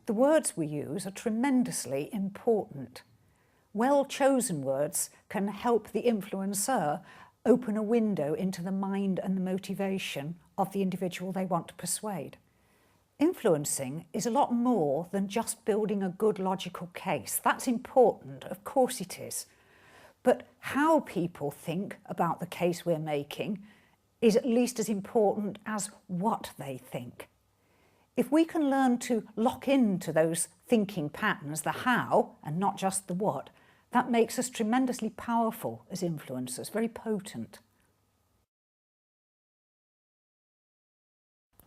The words we use are tremendously important. Well-chosen words can help the influencer open a window into the mind and the motivation of the individual they want to persuade. Influencing is a lot more than just building a good logical case. That's important, of course it is. But how people think about the case we're making is at least as important as what they think. If we can learn to lock into those thinking patterns, the how and not just the what, that makes us tremendously powerful as influencers, very potent.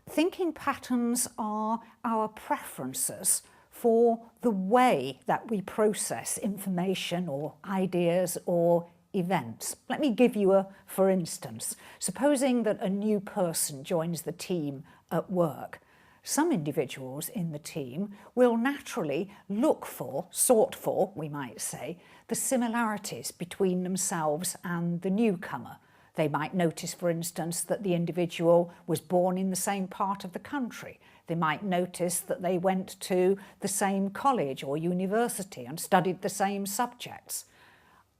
Thinking patterns are our preferences for the way that we process information or ideas or events. Let me give you a for instance. Supposing that a new person joins the team at work. Some individuals in the team will naturally sort for, we might say, the similarities between themselves and the newcomer. They might notice, for instance, that the individual was born in the same part of the country. They might notice that they went to the same college or university and studied the same subjects.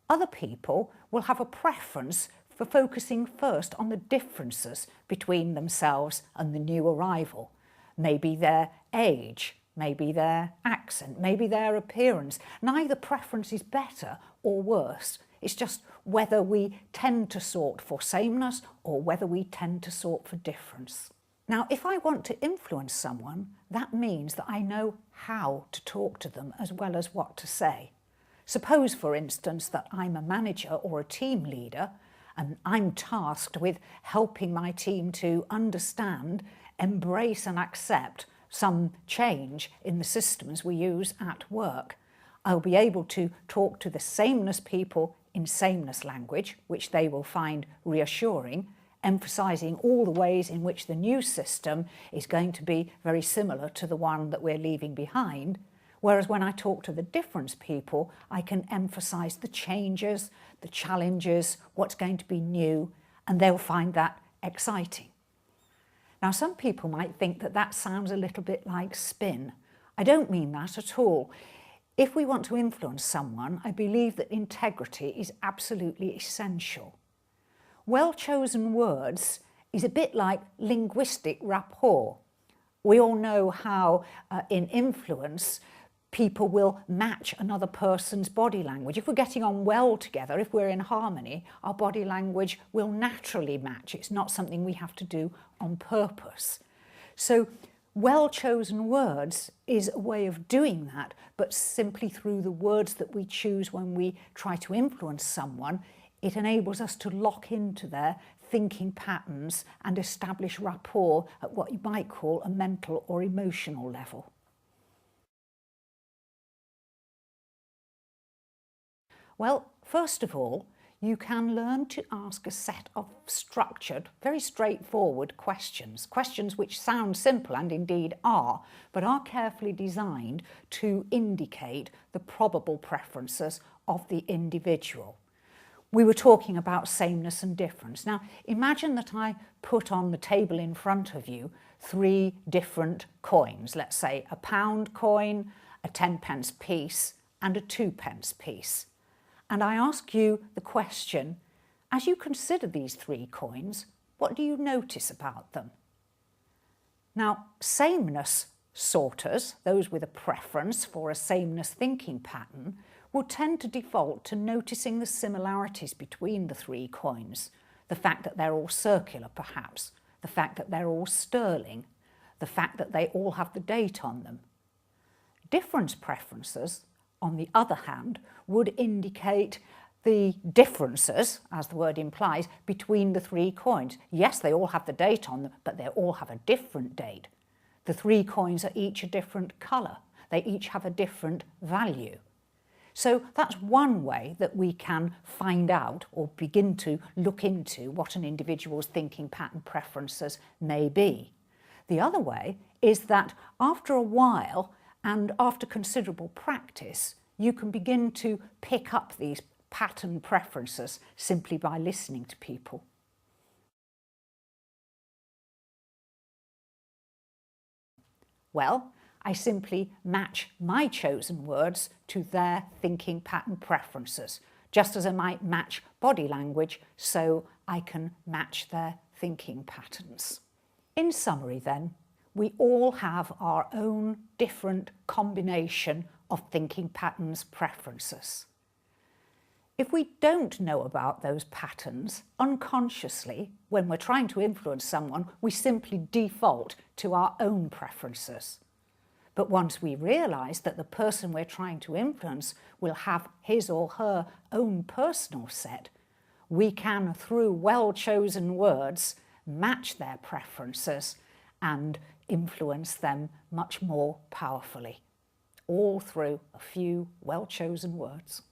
Other people will have a preference for focusing first on the differences between themselves and the new arrival. Maybe their age, maybe their accent, maybe their appearance. Neither preference is better or worse. It's just whether we tend to sort for sameness or whether we tend to sort for difference. Now, if I want to influence someone, that means that I know how to talk to them as well as what to say. Suppose, for instance, that I'm a manager or a team leader and I'm tasked with helping my team to understand, embrace and accept some change in the systems we use at work. I'll be able to talk to the sameness people in sameness language, which they will find reassuring, emphasising all the ways in which the new system is going to be very similar to the one that we're leaving behind. Whereas when I talk to the difference people, I can emphasise the changes, the challenges, what's going to be new, and they'll find that exciting. Now, some people might think that that sounds a little bit like spin. I don't mean that at all. If we want to influence someone, I believe that integrity is absolutely essential. Well-chosen words is a bit like linguistic rapport. We all know how in influence people will match another person's body language. If we're getting on well together, if we're in harmony, our body language will naturally match. It's not something we have to do on purpose. So well-chosen words is a way of doing that, but simply through the words that we choose when we try to influence someone, it enables us to lock into their thinking patterns and establish rapport at what you might call a mental or emotional level. Well, first of all, you can learn to ask a set of structured, very straightforward questions. Questions which sound simple and indeed are, but are carefully designed to indicate the probable preferences of the individual. We were talking about sameness and difference. Now, imagine that I put on the table in front of you 3 different coins. Let's say a £1 coin, a 10p piece, and a 2p piece. And I ask you the question, as you consider these 3 coins, what do you notice about them? Now, sameness sorters, those with a preference for a sameness thinking pattern, will tend to default to noticing the similarities between the 3 coins. The fact that they're all circular, perhaps. The fact that they're all sterling. The fact that they all have the date on them. Difference preferences, on the other hand, would indicate the differences, as the word implies, between the 3 coins. Yes, they all have the date on them, but they all have a different date. The 3 coins are each a different colour. They each have a different value. So that's one way that we can find out or begin to look into what an individual's thinking pattern preferences may be. The other way is that after a while and after considerable practice, you can begin to pick up these pattern preferences simply by listening to people. Well, I simply match my chosen words to their thinking pattern preferences, just as I might match body language, so I can match their thinking patterns. In summary then, we all have our own different combination of thinking patterns preferences. If we don't know about those patterns, unconsciously, when we're trying to influence someone, we simply default to our own preferences. But once we realise that the person we're trying to influence will have his or her own personal set, we can, through well-chosen words, match their preferences and influence them much more powerfully, all through a few well-chosen words.